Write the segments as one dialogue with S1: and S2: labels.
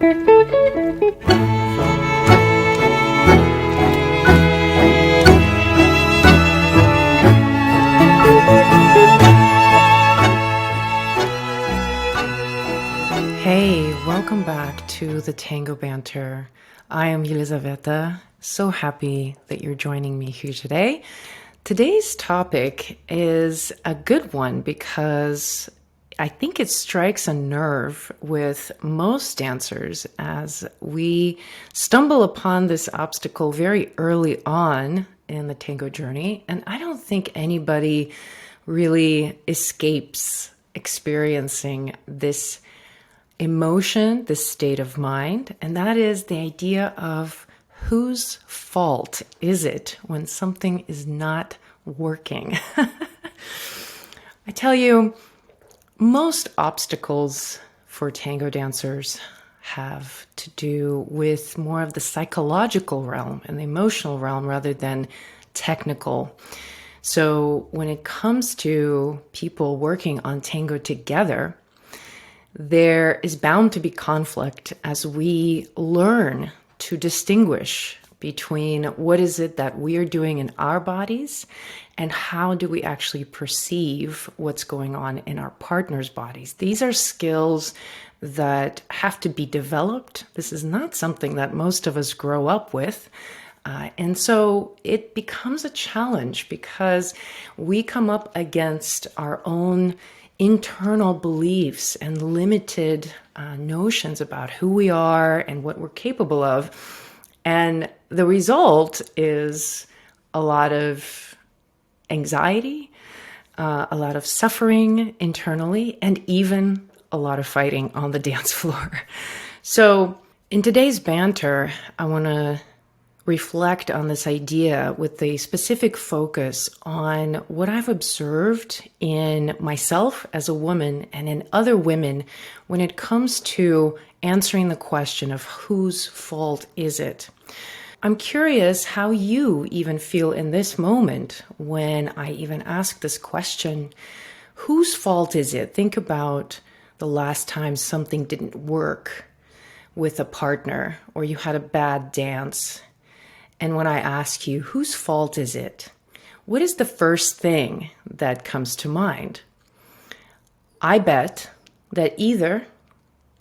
S1: Hey, welcome back to the Tango Banter. I am Yelizaveta. So happy that you're joining me here today. Today's topic is a good one because I think it strikes a nerve with most dancers as we stumble upon this obstacle very early on in the tango journey. And I don't think anybody really escapes experiencing this emotion, this state of mind, and that is the idea of whose fault is it when something is not working? I tell you, most obstacles for tango dancers have to do with more of the psychological realm and the emotional realm rather than technical. So when it comes to people working on tango together, there is bound to be conflict as we learn to distinguish between what is it that we are doing in our bodies and how do we actually perceive what's going on in our partner's bodies. These are skills that have to be developed. This is not something that most of us grow up with. And so it becomes a challenge because we come up against our own internal beliefs and limited notions about who we are and what we're capable of. And the result is a lot of anxiety, a lot of suffering internally, and even a lot of fighting on the dance floor. So in today's banter, I want to reflect on this idea with a specific focus on what I've observed in myself as a woman and in other women when it comes to answering the question of whose fault is it. I'm curious how you even feel in this moment when I even ask this question. Whose fault is it? Think about the last time something didn't work with a partner or you had a bad dance. And when I ask you, whose fault is it? What is the first thing that comes to mind? I bet that either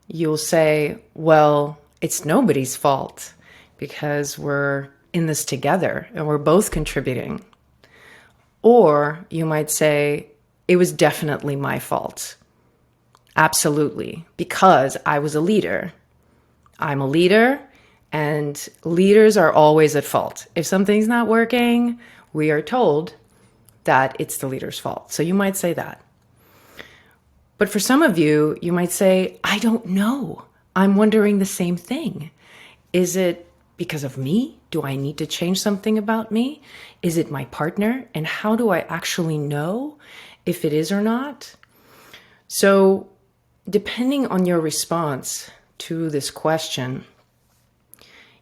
S1: you'll say, well, it's nobody's fault because we're in this together and we're both contributing. Or you might say, it was definitely my fault. Absolutely, because I was a leader. I'm a leader. And leaders are always at fault. If something's not working, we are told that it's the leader's fault. So you might say that. But for some of you, you might say, I don't know. I'm wondering the same thing. Is it because of me? Do I need to change something about me? Is it my partner? And how do I actually know if it is or not? So depending on your response to this question,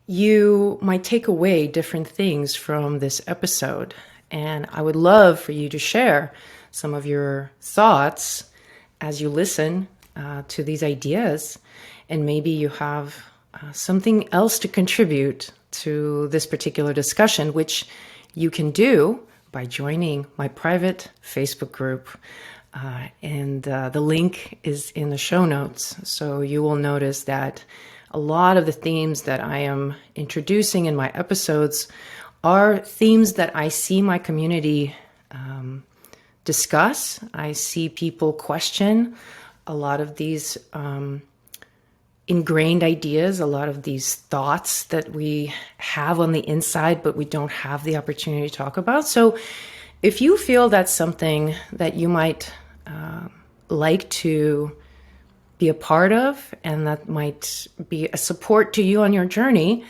S1: you might take away different things from this episode. And I would love for you to share some of your thoughts as you listen to these ideas. And maybe you have something else to contribute to this particular discussion, which you can do by joining my private Facebook group. And the link is in the show notes. So you will notice that a lot of the themes that I am introducing in my episodes are themes that I see my community discuss. I see people question a lot of these ingrained ideas, a lot of these thoughts that we have on the inside, but we don't have the opportunity to talk about. So if you feel that's something that you might like to be a part of, and that might be a support to you on your journey,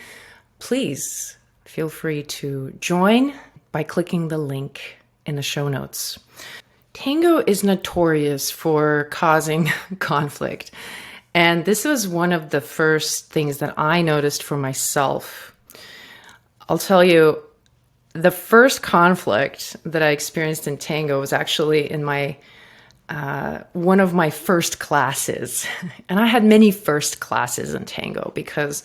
S1: please feel free to join by clicking the link in the show notes. Tango is notorious for causing conflict. And this was one of the first things that I noticed for myself. I'll tell you, the first conflict that I experienced in tango was actually in my one of my first classes. And I had many first classes in tango because,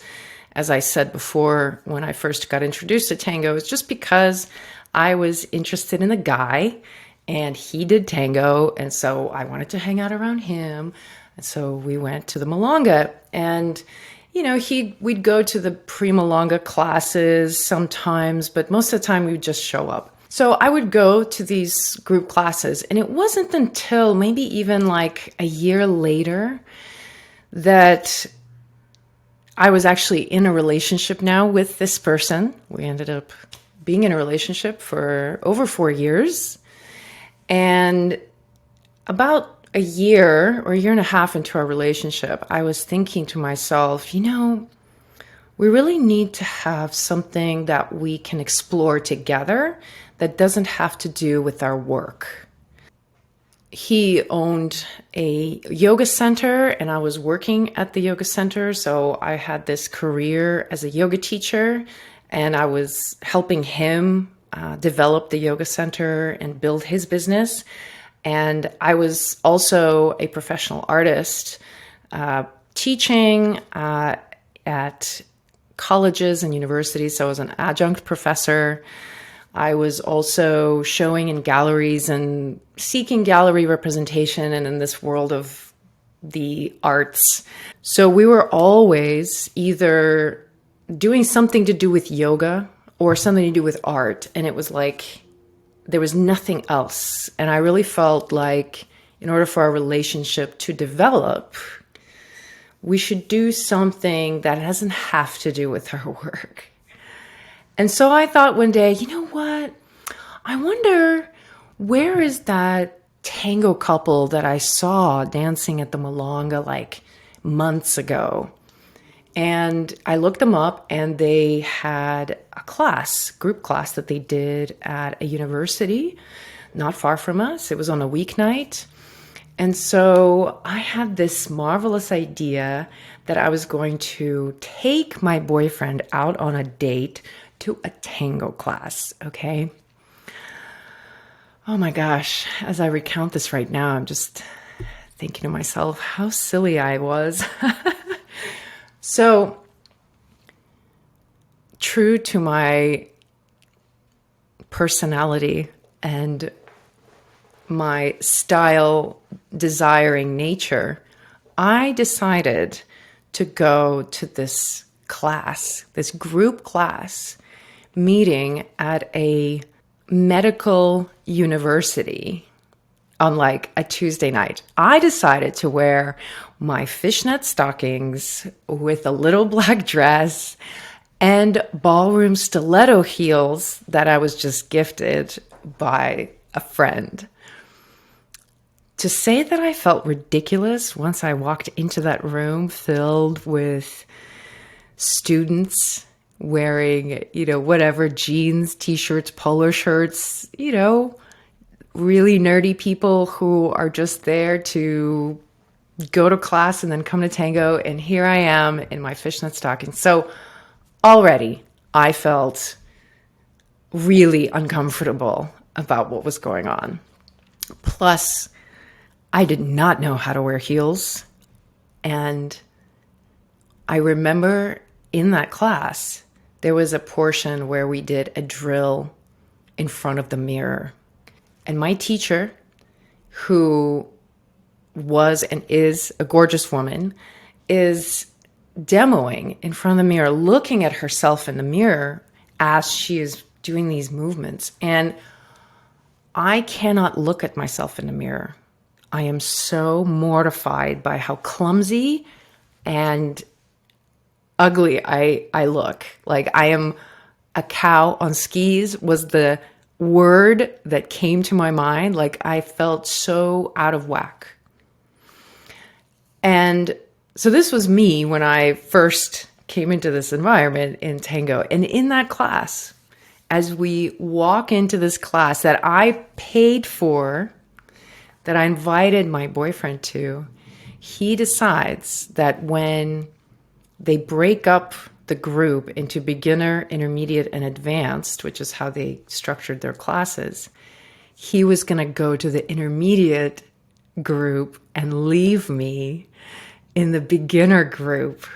S1: as I said before, when I first got introduced to tango, it's just because I was interested in a guy and he did tango. And so I wanted to hang out around him. And so we went to the Milonga, and we'd go to the pre-Milonga classes sometimes, but most of the time we would just show up. So I would go to these group classes, and it wasn't until maybe even like a year later that I was actually in a relationship now with this person. We ended up being in a relationship for over 4 years. And about a year or a year and a half into our relationship, I was thinking to myself, we really need to have something that we can explore together that doesn't have to do with our work. He owned a yoga center and I was working at the yoga center. So I had this career as a yoga teacher, and I was helping him develop the yoga center and build his business. And I was also a professional artist, teaching at colleges and universities. So I was an adjunct professor. I was also showing in galleries and seeking gallery representation and in this world of the arts. So we were always either doing something to do with yoga or something to do with art. And it was like there was nothing else. And I really felt like in order for our relationship to develop, we should do something that doesn't have to do with our work. And so I thought one day, you know what? I wonder, where is that tango couple that I saw dancing at the Milonga like months ago? And I looked them up, and they had a group class that they did at a university not far from us. It was on a weeknight. And so I had this marvelous idea that I was going to take my boyfriend out on a date to a tango class, okay? Oh my gosh, as I recount this right now, I'm just thinking to myself how silly I was. So, true to my personality and my style desiring nature, I decided to go to this class, this group class meeting at a medical university on like a Tuesday night. I decided to wear my fishnet stockings with a little black dress and ballroom stiletto heels that I was just gifted by a friend. To say that I felt ridiculous once I walked into that room filled with students wearing, whatever, jeans, t-shirts, polo shirts, really nerdy people who are just there to go to class and then come to tango. And here I am in my fishnet stockings. So already I felt really uncomfortable about what was going on. Plus, I did not know how to wear heels. And I remember in that class, there was a portion where we did a drill in front of the mirror. And my teacher, who was and is a gorgeous woman, is demoing in front of the mirror, looking at herself in the mirror as she is doing these movements. And I cannot look at myself in the mirror. I am so mortified by how clumsy and ugly I look. Like I am a cow on skis was the word that came to my mind. Like I felt so out of whack. And so this was me when I first came into this environment in tango. And in that class, as we walk into this class that I paid for, that I invited my boyfriend to, he decides that when they break up the group into beginner, intermediate, and advanced, which is how they structured their classes, he was going to go to the intermediate group and leave me in the beginner group,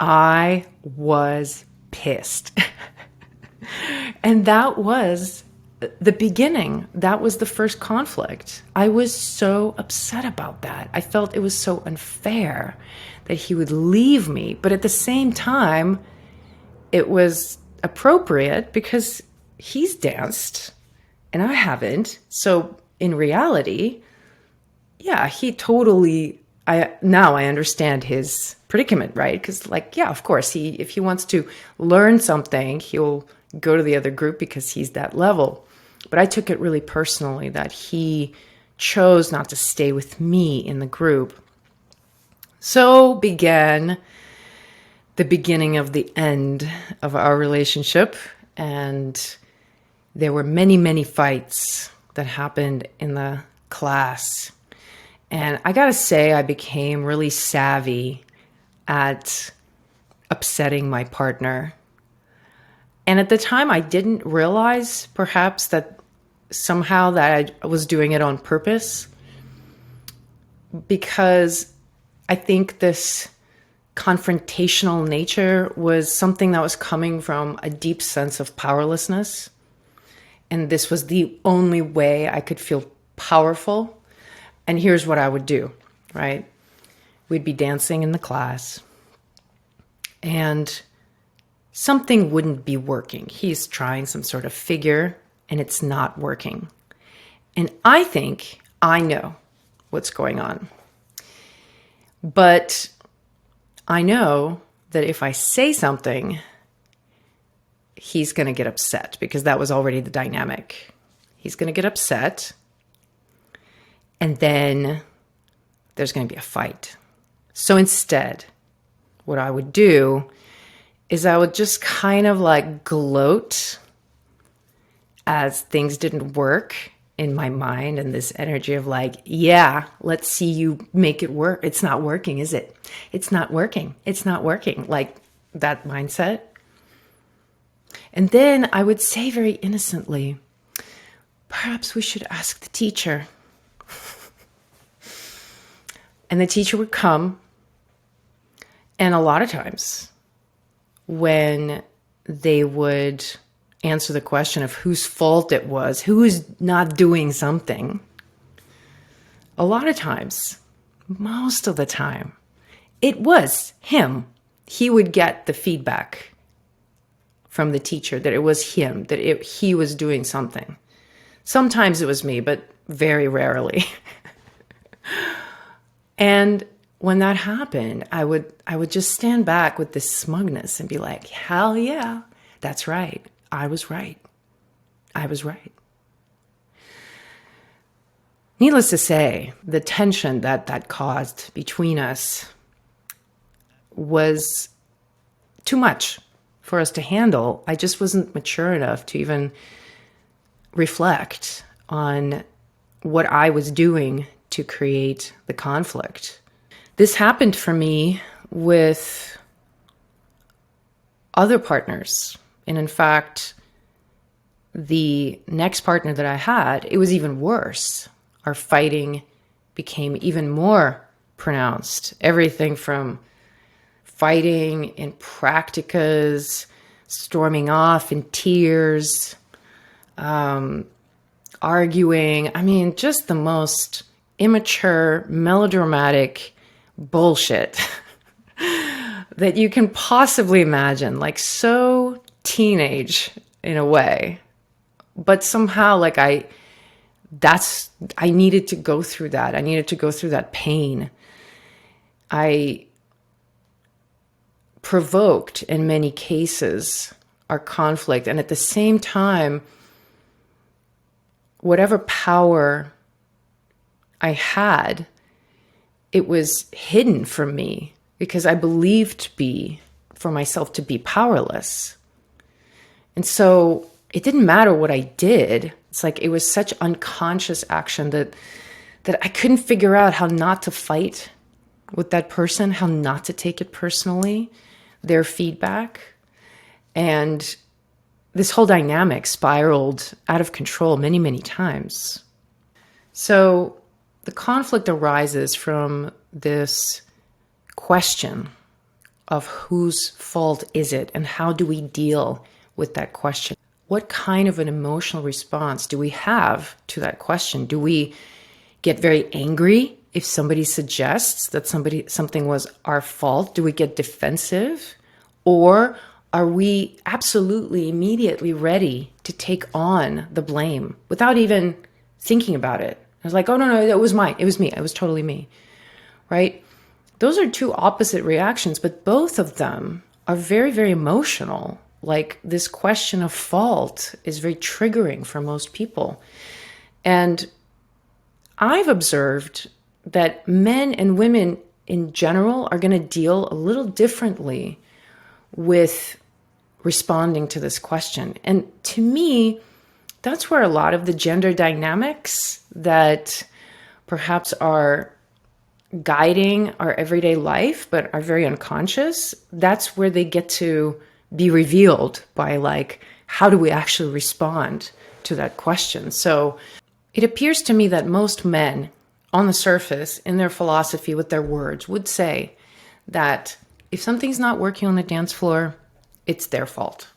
S1: I was pissed. And that was the beginning. That was the first conflict. I was so upset about that. I felt it was so unfair that he would leave me. But at the same time, it was appropriate because he's danced and I haven't. So in reality, yeah, he totally, now I understand his predicament, right? Because yeah, of course, if he wants to learn something, he'll go to the other group because he's that level. But I took it really personally that he chose not to stay with me in the group. So began the beginning of the end of our relationship. And there were many, many fights that happened in the class. And I gotta say, I became really savvy at upsetting my partner. And at the time, I didn't realize perhaps that somehow that I was doing it on purpose, because I think this confrontational nature was something that was coming from a deep sense of powerlessness. And this was the only way I could feel powerful. And here's what I would do, right? We'd be dancing in the class and something wouldn't be working. He's trying some sort of figure and it's not working. And I think I know what's going on. But I know that if I say something, he's going to get upset because that was already the dynamic. He's going to get upset. And then there's going to be a fight. So instead, what I would do is I would just kind of like gloat as things didn't work in my mind, and this energy of like, yeah, let's see you make it work. It's not working, is it? It's not working. It's not working. Like that mindset. And then I would say very innocently, perhaps we should ask the teacher. And the teacher would come. And a lot of times when they would answer the question of whose fault it was, who is not doing something, a lot of times, most of the time, it was him. He would get the feedback from the teacher that it was him, that he was doing something. Sometimes it was me, but very rarely. And when that happened, I would just stand back with this smugness and be like, hell yeah, that's right. I was right. I was right. Needless to say, the tension that caused between us was too much for us to handle. I just wasn't mature enough to even reflect on what I was doing to create the conflict. This happened for me with other partners. And in fact, the next partner that I had, it was even worse. Our fighting became even more pronounced. Everything from fighting in practicas, storming off in tears, arguing. I mean, just the most immature, melodramatic bullshit that you can possibly imagine. Like so teenage in a way. But somehow like I needed to go through that. I needed to go through that pain. I provoked, in many cases, our conflict. And at the same time, whatever power I had, it was hidden from me because I believed for myself to be powerless. And so it didn't matter what I did. It's like it was such unconscious action that I couldn't figure out how not to fight with that person, how not to take it personally, their feedback. And this whole dynamic spiraled out of control many, many times. So the conflict arises from this question of whose fault is it and how do we deal with that question? What kind of an emotional response do we have to that question? Do we get very angry if somebody suggests that something was our fault? Do we get defensive? Or are we absolutely immediately ready to take on the blame without even thinking about it? I was like, oh, no, it was mine. It was me. It was totally me, right? Those are two opposite reactions, but both of them are very, very emotional. Like this question of fault is very triggering for most people. And I've observed that men and women in general are going to deal a little differently with responding to this question. And to me, that's where a lot of the gender dynamics that perhaps are guiding our everyday life, but are very unconscious, that's where they get to be revealed by like, how do we actually respond to that question? So it appears to me that most men on the surface in their philosophy with their words would say that if something's not working on the dance floor, it's their fault.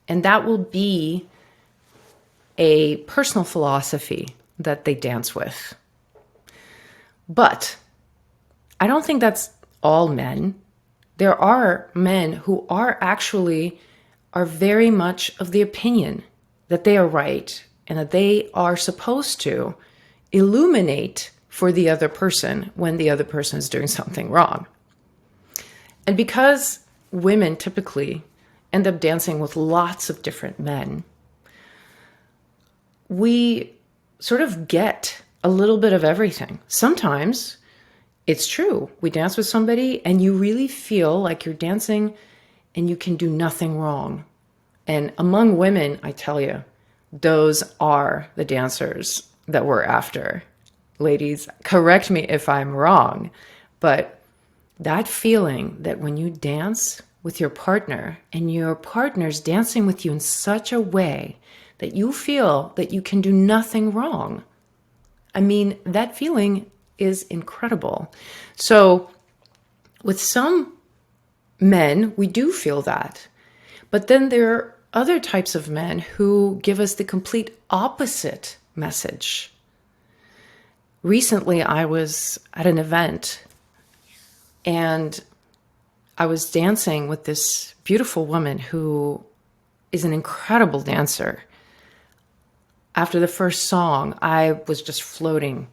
S1: And that will be a personal philosophy that they dance with. But I don't think that's all men. There are men who are very much of the opinion that they are right and that they are supposed to illuminate for the other person when the other person is doing something wrong. And because women typically end up dancing with lots of different men, we sort of get a little bit of everything. Sometimes it's true. We dance with somebody and you really feel like you're dancing and you can do nothing wrong. And among women, I tell you, those are the dancers that we're after. Ladies, correct me if I'm wrong, but that feeling that when you dance with your partner and your partner's dancing with you in such a way that you feel that you can do nothing wrong, I mean, that feeling is incredible. So with some men, we do feel that. But then there are other types of men who give us the complete opposite message. Recently, I was at an event and I was dancing with this beautiful woman who is an incredible dancer. After the first song, I was just floating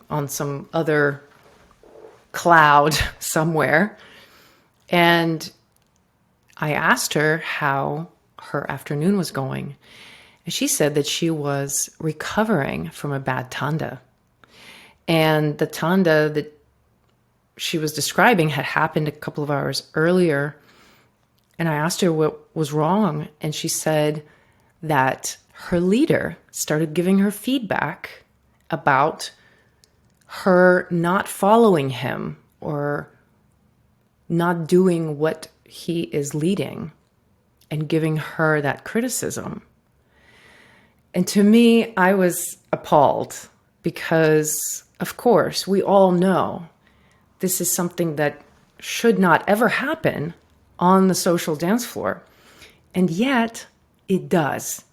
S1: on some other cloud somewhere. And I asked her how her afternoon was going. And she said that she was recovering from a bad tanda. And the tanda that she was describing had happened a couple of hours earlier. And I asked her what was wrong. And she said that her leader started giving her feedback about her not following him or not doing what he is leading and giving her that criticism. And to me, I was appalled because, of course, we all know this is something that should not ever happen on the social dance floor. And yet it does.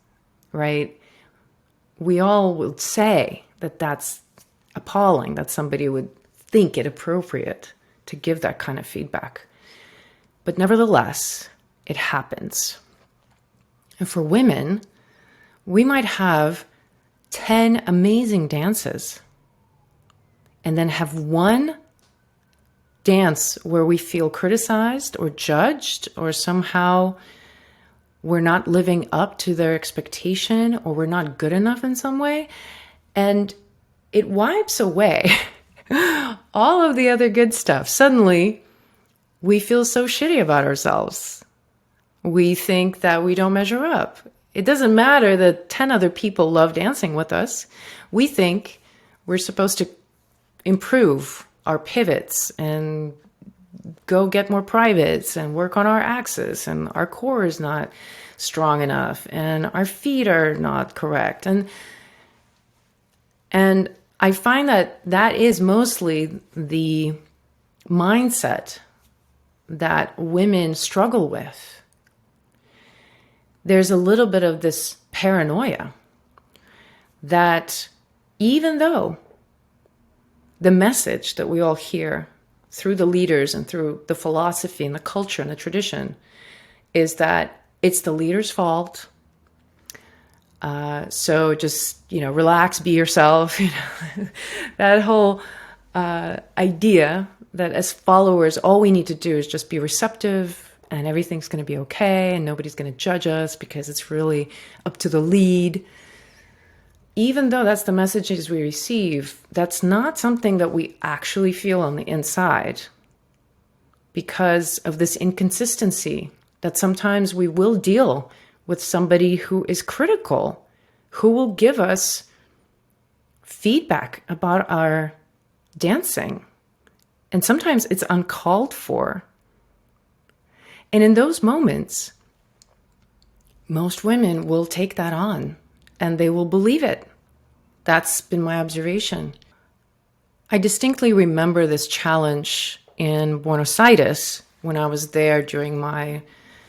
S1: Right? We all would say that that's appalling, that somebody would think it appropriate to give that kind of feedback. But nevertheless, it happens. And for women, we might have 10 amazing dances and then have one dance where we feel criticized or judged or somehow we're not living up to their expectation or we're not good enough in some way. And it wipes away all of the other good stuff. Suddenly, we feel so shitty about ourselves. We think that we don't measure up. It doesn't matter that 10 other people love dancing with us. We think we're supposed to improve our pivots and go get more privates and work on our axis, and our core is not strong enough and our feet are not correct. And I find that that is mostly the mindset that women struggle with. There's a little bit of this paranoia that even though the message that we all hear through the leaders and through the philosophy and the culture and the tradition is that it's the leader's fault. So just, relax, be yourself. That whole idea that as followers, all we need to do is just be receptive and everything's going to be okay and nobody's going to judge us because it's really up to the lead. Even though that's the messages we receive, that's not something that we actually feel on the inside because of this inconsistency that sometimes we will deal with somebody who is critical, who will give us feedback about our dancing. And sometimes it's uncalled for. And in those moments, most women will take that on and they will believe it. That's been my observation. I distinctly remember this challenge in Buenos Aires when I was there during my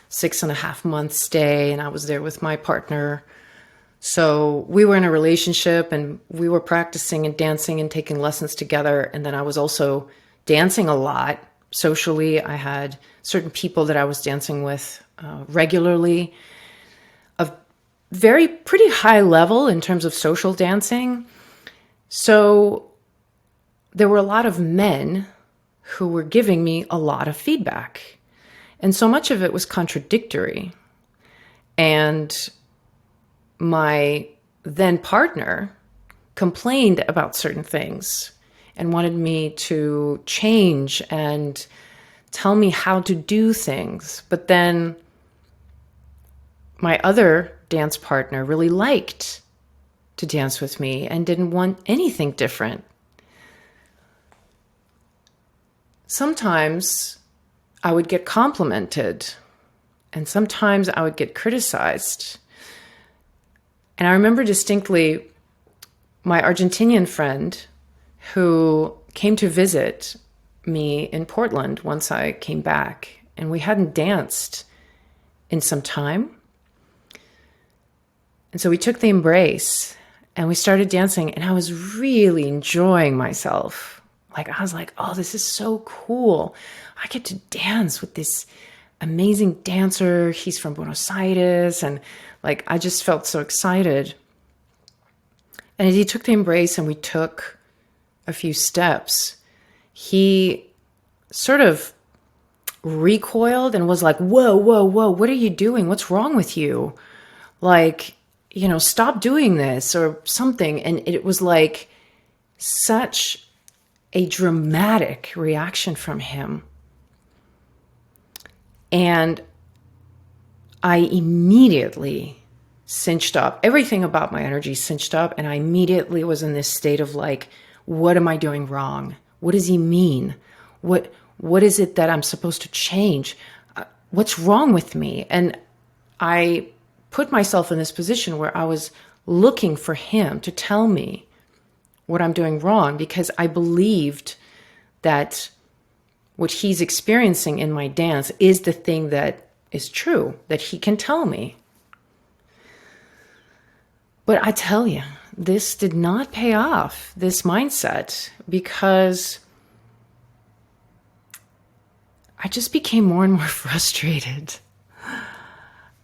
S1: 6.5-month stay, and I was there with my partner. So we were in a relationship and we were practicing and dancing and taking lessons together. And then I was also dancing a lot socially. I had certain people that I was dancing with regularly, of pretty high level in terms of social dancing. So there were a lot of men who were giving me a lot of feedback. And so much of it was contradictory. And my then partner complained about certain things and wanted me to change and tell me how to do things. But then my other dance partner really liked to dance with me and didn't want anything different. Sometimes I would get complimented and sometimes I would get criticized. And I remember distinctly my Argentinian friend who came to visit me in Portland once I came back, and we hadn't danced in some time. And so we took the embrace and we started dancing, and I was really enjoying myself. I was like, oh, this is so cool. I get to dance with this amazing dancer. He's from Buenos Aires. And I just felt so excited. And as he took the embrace and we took a few steps, he sort of recoiled and was like, whoa, whoa, whoa, what are you doing? What's wrong with you? Stop doing this or something. And it was like such a dramatic reaction from him. And I immediately cinched up. Everything about my energy cinched up. And I immediately was in this state of what am I doing wrong? What does he mean? What is it that I'm supposed to change? What's wrong with me? And I put myself in this position where I was looking for him to tell me what I'm doing wrong, because I believed that what he's experiencing in my dance is the thing that is true, that he can tell me. But I tell you, this did not pay off, this mindset, because I just became more and more frustrated.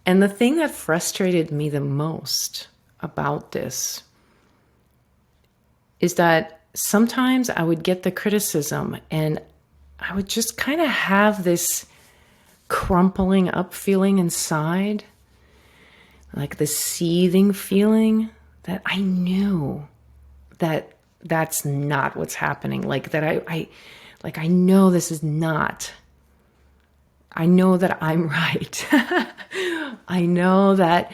S1: And the thing that frustrated me the most about this is that sometimes I would get the criticism and I would just kind of have this crumpling up feeling inside, like this seething feeling that I knew that that's not what's happening. I know this is not. I know that I'm right. I know that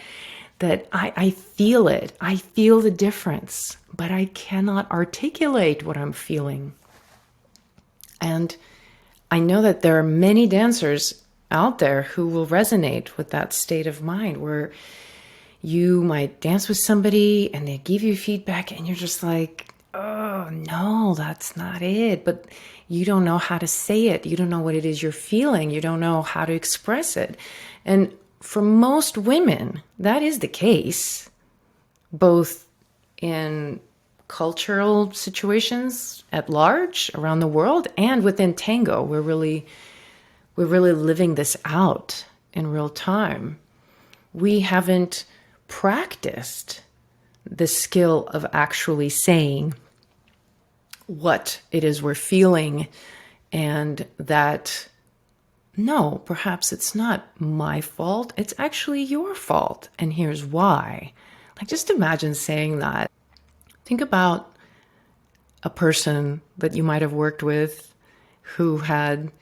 S1: I feel it. I feel the difference, but I cannot articulate what I'm feeling. And I know that there are many dancers out there who will resonate with that state of mind where you might dance with somebody and they give you feedback and you're just like, oh, no, that's not it. But you don't know how to say it. You don't know what it is you're feeling. You don't know how to express it. And for most women, that is the case, both in cultural situations at large around the world and within Tango. We're really living this out in real time. We haven't practiced the skill of actually saying what it is we're feeling, and that no, perhaps it's not my fault. It's actually your fault. And here's why. Like, just imagine saying that. Think about a person that you might have worked with who had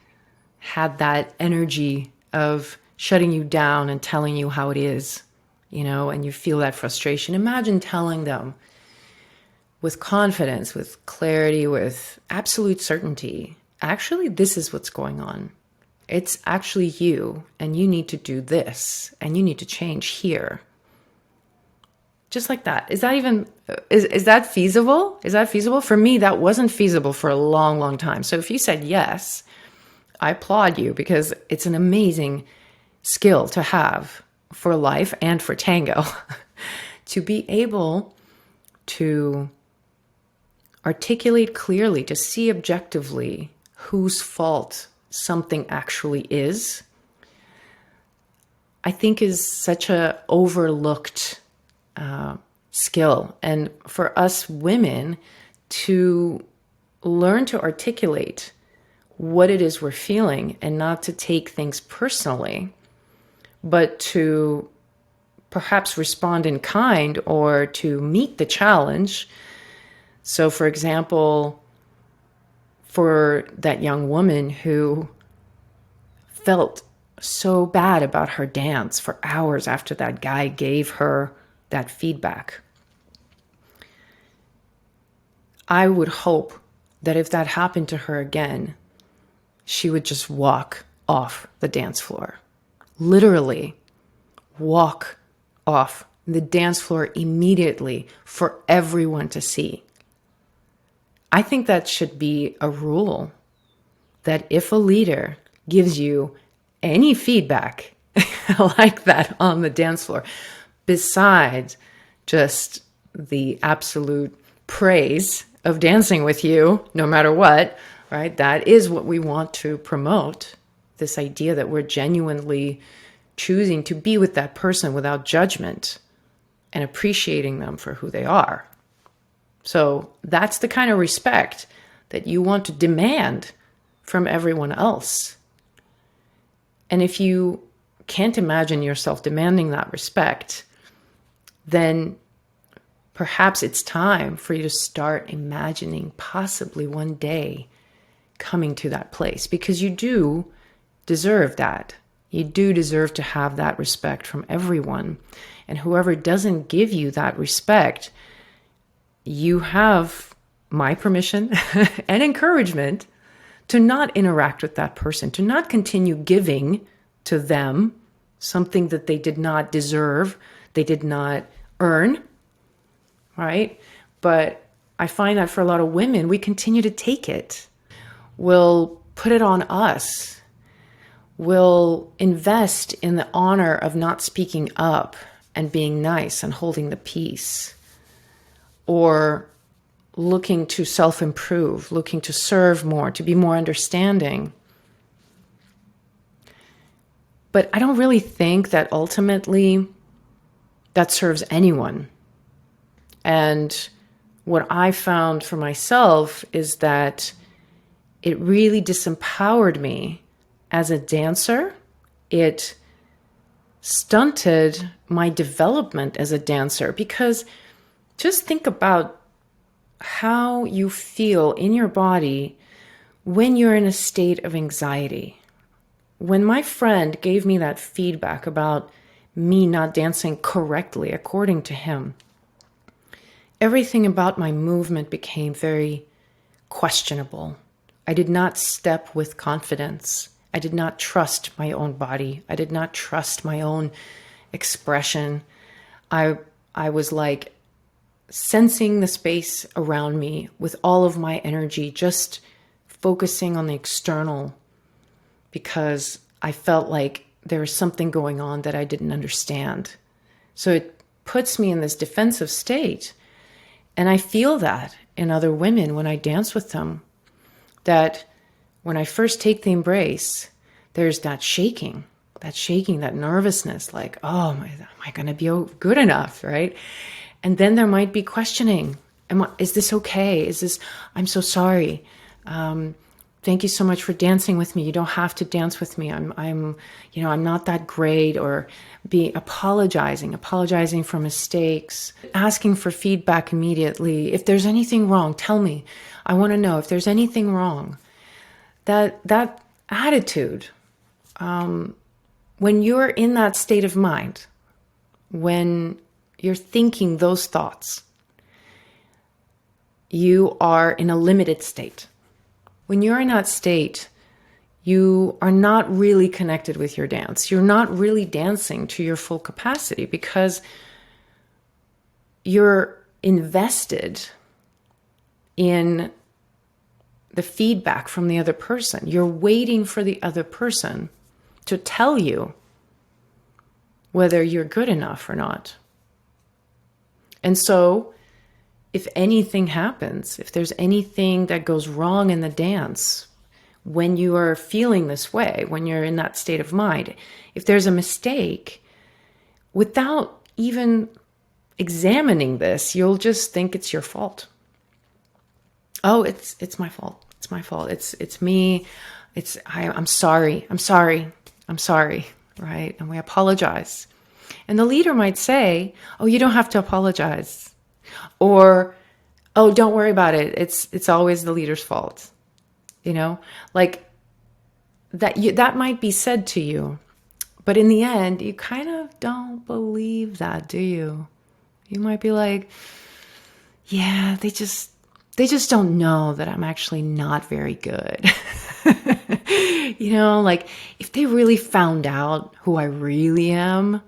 S1: that energy of shutting you down and telling you how it is, and you feel that frustration. Imagine telling them with confidence, with clarity, with absolute certainty, actually, this is what's going on. It's actually you, and you need to do this, and you need to change here. Just like that. Is that feasible? Is that feasible? For me, that wasn't feasible for a long, long time. So if you said yes, I applaud you, because it's an amazing skill to have for life and for Tango to be able to articulate clearly, to see objectively whose fault something actually is, I think is such a overlooked skill. And for us women to learn to articulate what it is we're feeling and not to take things personally, but to perhaps respond in kind or to meet the challenge. So, for example, for that young woman who felt so bad about her dance for hours after that guy gave her that feedback, I would hope that if that happened to her again, she would just walk off the dance floor. Literally walk off the dance floor immediately for everyone to see. I think that should be a rule, that if a leader gives you any feedback like that on the dance floor, besides just the absolute praise of dancing with you, no matter what, right? That is what we want to promote. This idea that we're genuinely choosing to be with that person without judgment and appreciating them for who they are. So that's the kind of respect that you want to demand from everyone else. And if you can't imagine yourself demanding that respect, then perhaps it's time for you to start imagining possibly one day coming to that place, because you do deserve that. You do deserve to have that respect from everyone. And whoever doesn't give you that respect, you have my permission and encouragement to not interact with that person, to not continue giving to them something that they did not deserve, they did not earn, right? But I find that for a lot of women, we continue to take it. We'll put it on us. We'll invest in the honor of not speaking up and being nice and holding the peace, or looking to self-improve, looking to serve more, to be more understanding. But I don't really think that ultimately that serves anyone. And what I found for myself is that it really disempowered me as a dancer. It stunted my development as a dancer, because just think about how you feel in your body when you're in a state of anxiety. When my friend gave me that feedback about me not dancing correctly according to him, everything about my movement became very questionable. I did not step with confidence. I did not trust my own body. I did not trust my own expression. I was like, sensing the space around me with all of my energy, just focusing on the external, because I felt like there was something going on that I didn't understand. So it puts me in this defensive state. And I feel that in other women when I dance with them, that when I first take the embrace, there's that shaking, that nervousness, like, oh, am I going to be good enough, right? And then there might be questioning. Is this okay? I'm so sorry. Thank you so much for dancing with me. You don't have to dance with me. I'm not that great, or apologizing for mistakes, asking for feedback immediately. If there's anything wrong, tell me. I want to know if there's anything wrong. That attitude, when you're in that state of mind, when you're thinking those thoughts, you are in a limited state. When you're in that state, you are not really connected with your dance. You're not really dancing to your full capacity because you're invested in the feedback from the other person. You're waiting for the other person to tell you whether you're good enough or not. And so if anything happens, if there's anything that goes wrong in the dance, when you are feeling this way, when you're in that state of mind, if there's a mistake, without even examining this, you'll just think it's your fault. Oh, it's my fault. It's my fault. It's me. I'm sorry. Right? And we apologize. And the leader might say, oh, you don't have to apologize. Or, oh, don't worry about it. It's always the leader's fault. Like that might be said to you, but in the end, you kind of don't believe that, do you? You might be like, yeah, they just don't know that I'm actually not very good. Like if they really found out who I really am,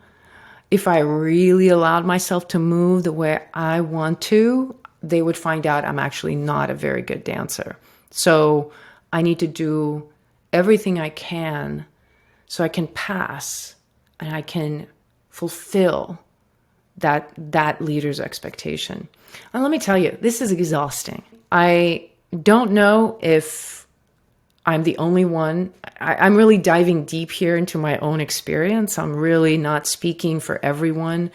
S1: if I really allowed myself to move the way I want to, they would find out I'm actually not a very good dancer. So I need to do everything I can so I can pass and I can fulfill that leader's expectation. And let me tell you, this is exhausting. I don't know if I'm the only one. I'm really diving deep here into my own experience. I'm really not speaking for everyone.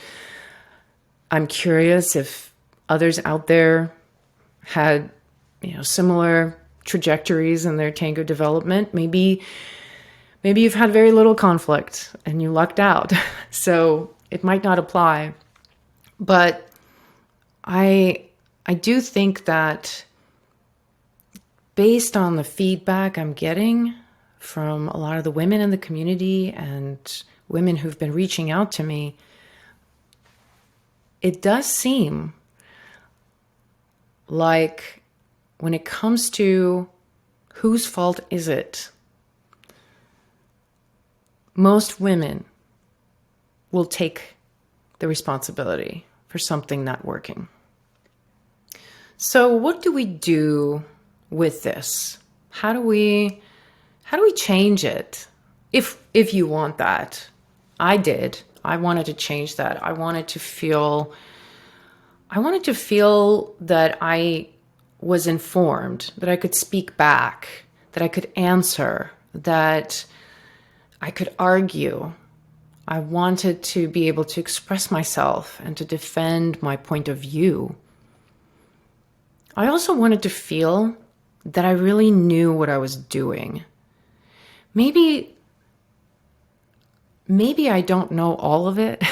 S1: I'm curious if others out there had, similar trajectories in their tango development. Maybe you've had very little conflict and you lucked out. So it might not apply. But I do think that based on the feedback I'm getting from a lot of the women in the community and women who've been reaching out to me, it does seem like when it comes to whose fault is it, most women will take the responsibility for something not working. So what do we do with this? How do we change it? If you want that. I did. I wanted to change that. I wanted to feel that I was informed, that I could speak back, that I could answer, that I could argue. I wanted to be able to express myself and to defend my point of view. I also wanted to feel that I really knew what I was doing. Maybe I don't know all of it.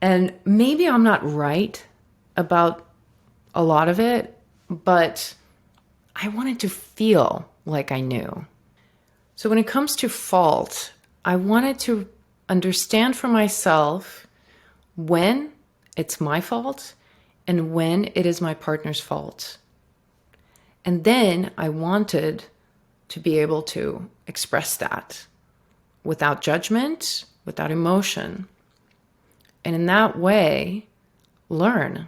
S1: And maybe I'm not right about a lot of it, but I wanted to feel like I knew. So when it comes to fault, I wanted to understand for myself when it's my fault and when it is my partner's fault. And then I wanted to be able to express that without judgment, without emotion. And in that way, learn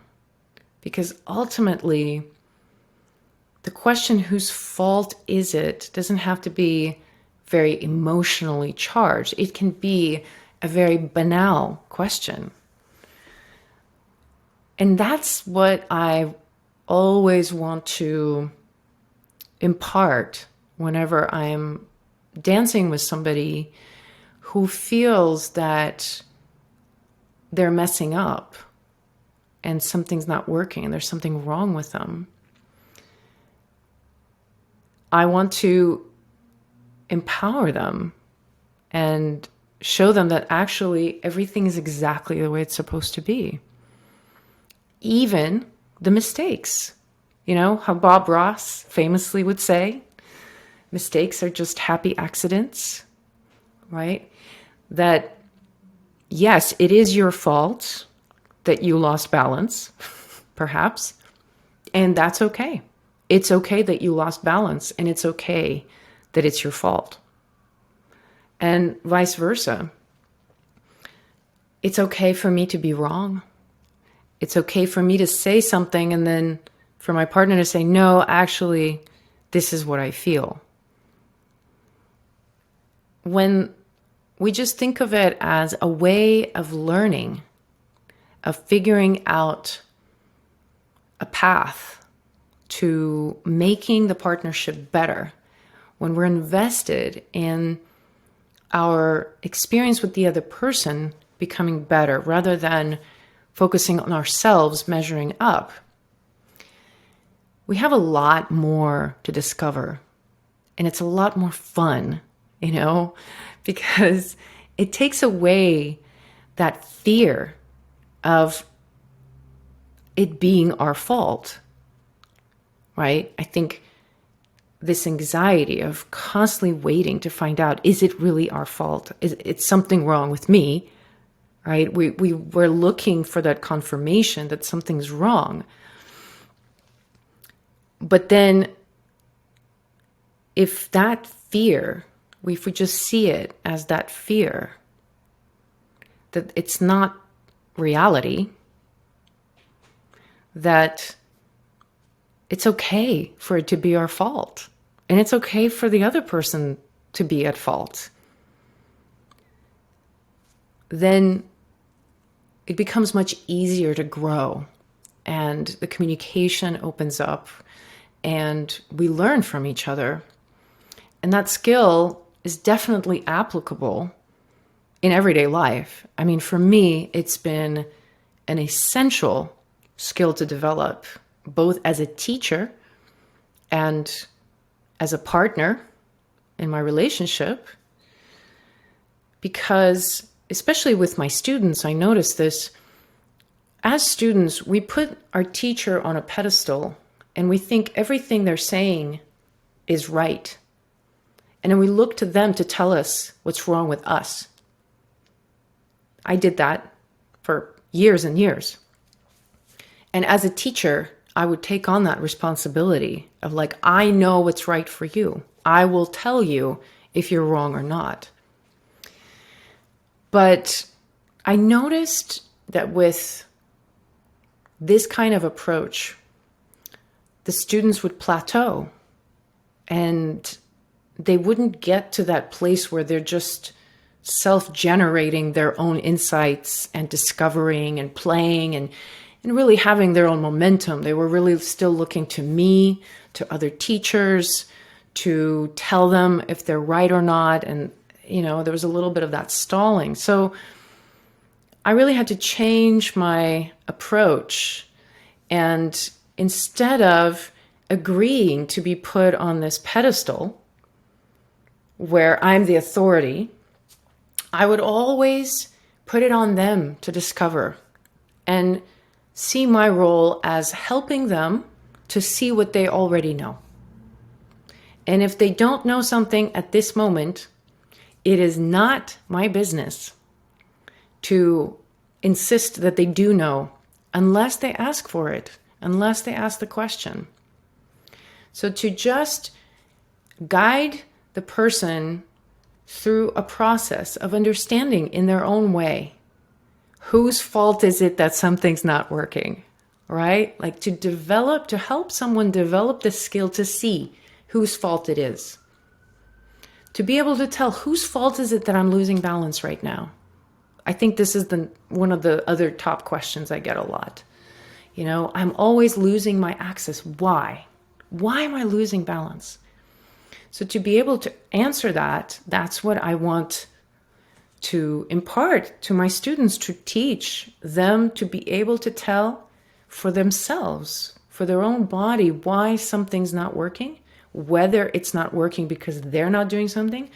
S1: Because ultimately, the question, whose fault is it, doesn't have to be very emotionally charged. It can be a very banal question. And that's what I always want to impart whenever I'm dancing with somebody who feels that they're messing up and something's not working and there's something wrong with them. I want to empower them and show them that actually everything is exactly the way it's supposed to be. Even the mistakes. You know how Bob Ross famously would say, mistakes are just happy accidents, right? That yes, it is your fault that you lost balance, perhaps, and that's okay. It's okay that you lost balance, and it's okay that it's your fault. And vice versa. It's okay for me to be wrong. It's okay for me to say something and then for my partner to say, no, actually, this is what I feel. When we just think of it as a way of learning, of figuring out a path to making the partnership better, when we're invested in our experience with the other person becoming better rather than focusing on ourselves measuring up, we have a lot more to discover. And it's a lot more fun, you know, because it takes away that fear of it being our fault, right? I think this anxiety of constantly waiting to find out, is it really our fault? Is it something wrong with me, right? We're looking for that confirmation that something's wrong. But then if that fear, if we just see it as that fear, that it's not reality, that it's okay for it to be our fault. And it's okay for the other person to be at fault. Then it becomes much easier to grow and the communication opens up and we learn from each other. And that skill is definitely applicable in everyday life. I mean, for me, it's been an essential skill to develop, both as a teacher and as a partner in my relationship. Because, especially with my students, I notice this. As students, we put our teacher on a pedestal and we think everything they're saying is right. And then we look to them to tell us what's wrong with us. I did that for years and years. And as a teacher, I would take on that responsibility of like, I know what's right for you. I will tell you if you're wrong or not. But I noticed that with this kind of approach, the students would plateau and they wouldn't get to that place where they're just self-generating their own insights and discovering and playing and really having their own momentum. They were really still looking to me, to other teachers, to tell them if they're right or not. And, you know, there was a little bit of that stalling. So I really had to change my approach. And instead of agreeing to be put on this pedestal where I'm the authority, I would always put it on them to discover and see my role as helping them to see what they already know. And if they don't know something at this moment, it is not my business to insist that they do know unless they ask for it, unless they ask the question. So to just guide the person through a process of understanding in their own way, whose fault is it that something's not working? right? Like to help someone develop the skill to see whose fault it is. To be able to tell whose fault is it that I'm losing balance right now. I think this is one of the other top questions I get a lot. I'm always losing my axis. Why? Why am I losing balance? So to be able to answer that, that's what I want to impart to my students, to teach them to be able to tell for themselves, for their own body, why something's not working, whether it's not working because they're not doing something,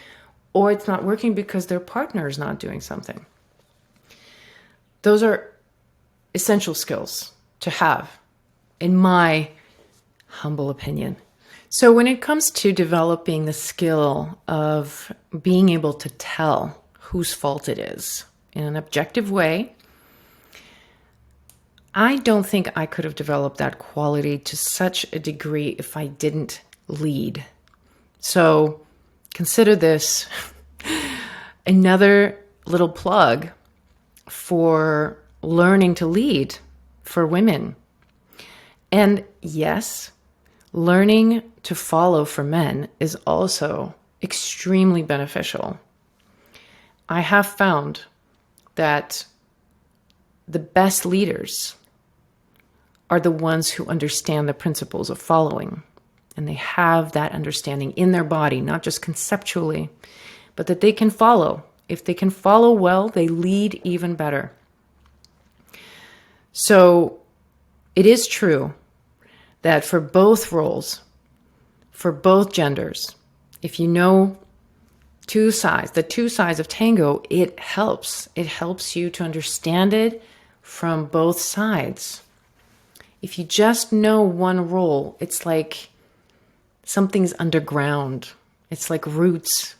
S1: or it's not working because their partner is not doing something. Those are essential skills to have, in my humble opinion. So when it comes to developing the skill of being able to tell whose fault it is in an objective way, I don't think I could have developed that quality to such a degree if I didn't lead. So consider this another little plug for learning to lead for women. And yes, learning to follow for men is also extremely beneficial. I have found that the best leaders are the ones who understand the principles of following. And they have that understanding in their body, not just conceptually, but that they can follow. If they can follow well, they lead even better. So it is true that for both roles, for both genders, if you know the two sides of tango, it helps. It helps you to understand it from both sides. If you just know one role, it's like something's underground. It's like roots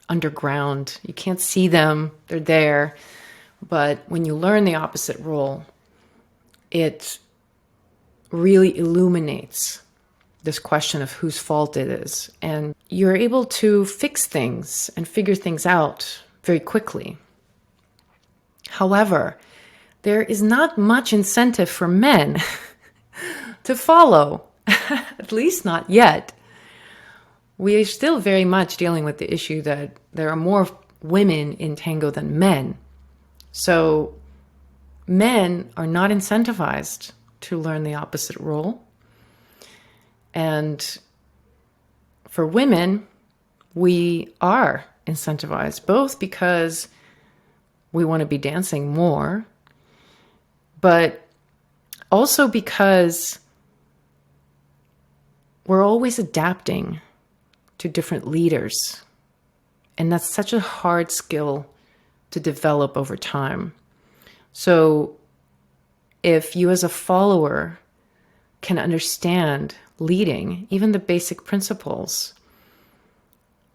S1: underground. You can't see them. They're there. But when you learn the opposite role, it really illuminates this question of whose fault it is. And you're able to fix things and figure things out very quickly. However, there is not much incentive for men to follow, at least not yet. We are still very much dealing with the issue that there are more women in tango than men. So men are not incentivized to learn the opposite role. And for women, we are incentivized, both because we want to be dancing more, but also because we're always adapting to different leaders. And that's such a hard skill to develop over time. So if you as a follower can understand leading, even the basic principles,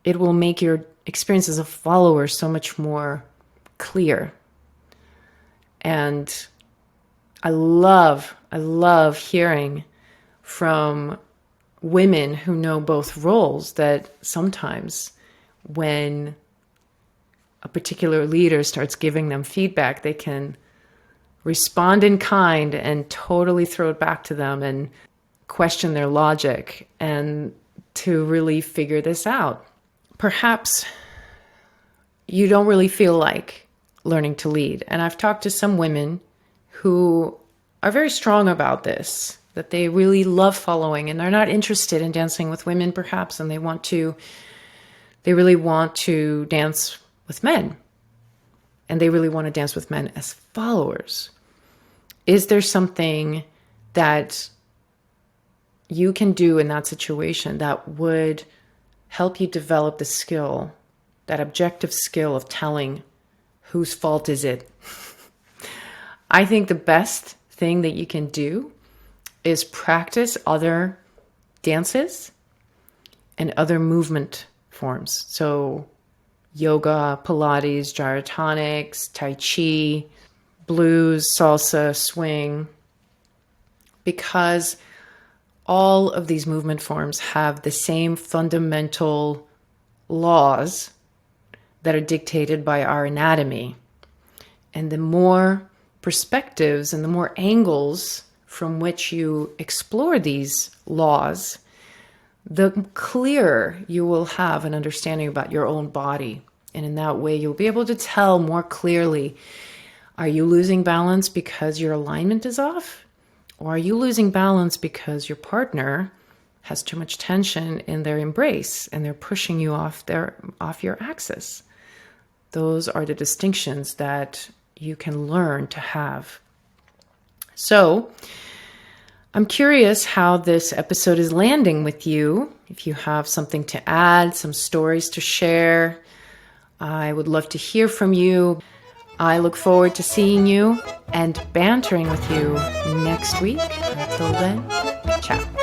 S1: it will make your experience as a follower so much more clear. And I love hearing from women who know both roles that sometimes when a particular leader starts giving them feedback, they can respond in kind and totally throw it back to them and question their logic and to really figure this out. Perhaps you don't really feel like learning to lead. And I've talked to some women who are very strong about this, that they really love following and they're not interested in dancing with women perhaps, and they really want to dance with men. And they really want to dance with men as followers. Is there something that you can do in that situation that would help you develop the skill, that objective skill of telling whose fault is it? I think the best thing that you can do is practice other dances and other movement forms. So yoga, Pilates, gyrotonics, Tai Chi, blues, salsa, swing, because all of these movement forms have the same fundamental laws that are dictated by our anatomy. And the more perspectives and the more angles from which you explore these laws, the clearer you will have an understanding about your own body. And in that way, you'll be able to tell more clearly, are you losing balance because your alignment is off? Or are you losing balance because your partner has too much tension in their embrace and they're pushing you off your axis? Those are the distinctions that you can learn to have. So I'm curious how this episode is landing with you. If you have something to add, some stories to share, I would love to hear from you. I look forward to seeing you and bantering with you next week. Until then, ciao.